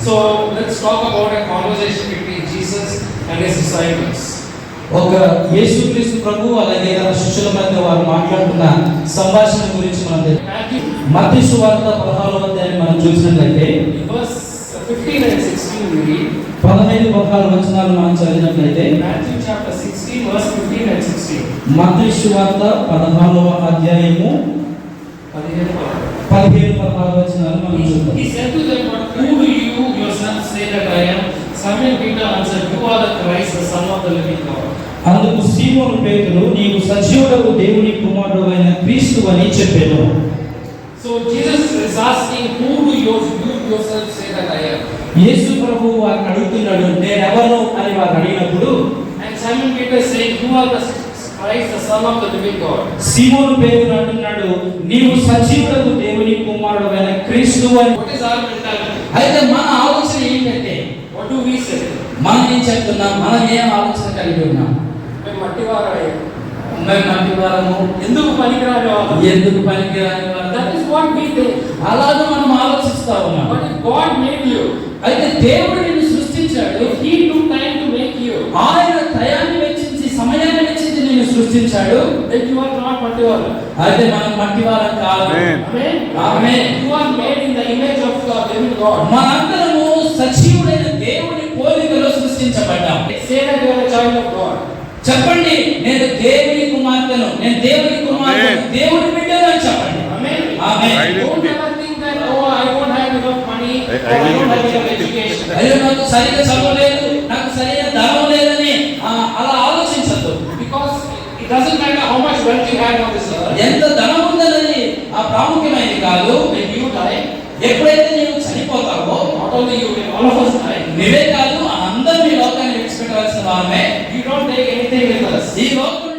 So let's talk about a conversation between Jesus and his disciples. ఒక యేసుక్రీస్తు ప్రభు అలాగే తన శిష్యుల మధ్య వారు మాట్లాడుతున్న సంభాషణ గురించి మనం మత్తయి సువార్త 16వ అధ్యాయాన్ని మనం చూసినట్లయితే verse 15 and 16 we read. 15-16 వచనాలు మనం చదివినట్లయితే Matthew chapter 16 verse 15 and 16. మత్తయి సువార్త 16వ అధ్యాయము 15-16 వచనాలు మనం చూద్దాం. He said to them, "But who do you yourselves say that I am?" Simon Peter answered, "You are the Christ, the Son of the living God." అందుకు సీమోను పేతురు, నీవు సజీవుడగు దేవుని కుమారుడైన క్రీస్తు అని చెప్పెను. So Jesus is asking, "Who do you yourselves say that I am?" యేసు ప్రభువు వారిని అడుగుతున్నాడు, నేనెవరు అని వారు అడిగినప్పుడు And Simon Peter is saying, "You are the Christ, the Son of the living God." సీమోను పేతురు అంటున్నాడు, నీవు సజీవుడగు దేవుని కుమారుడైన క్రీస్తు అని. What is our mentality? అయితే మన ఆలోచన ఏంటంటే, What do we say? మనం ఏం చెప్తున్నాం? మనం ఏం ఆలోచన కలిగి ఉన్నాం? మేము మట్టివారమే. మేము మట్టివారము, ఎందుకు పనికిరాని వాళ్ళం? ఎందుకు పనికిరాని వాళ్ళం? That is what we think. అలాగే మనం ఆలోచిస్తా ఉన్నాం. But if God made you, అయితే దేవుడు నిన్ను సృష్టించాడు. if He took time to make you, ఆయన టయాన్ని వెచ్చించి సమయాన్ని వెచ్చించి నిన్ను సృష్టించాడు. then you are not మట్టివారు. అయితే మనం మట్టివారం కాదు. Amen. Amen. You are made in the image of the living God. మనందరము సజీవుడైన దేవుని పోలికలో సృష్టించబడ్డాం. Say that you are a child of God. చెప్పండి, నేను దేవుని కుమార్తెను, నేను దేవుని కుమార్తెను, దేవుని బిడ్డను అని చెప్పండి. Amen. Amen. Don't ever think that, oh, I don't have enough money, or I don't have enough education. అయ్యో, నాకు సరిగ్గా చదువు లేదు, నాకు సరైన ధనం లేదని అలా ఆలోచించద్దు. Because it doesn't matter how much wealth you have on this earth. ఎంత ధనం ఉందన్నది ప్రాముఖ్యమైనది కాదు. When you die, ఎప్పుడైతే నీవు చనిపోతావో, not only you, when all of us die, నీవే కాదు అందరూ ఈ లోకాన్ని విడిచిపెట్టవలసిన వారమే. we don't take anything with us. ఈ లోకం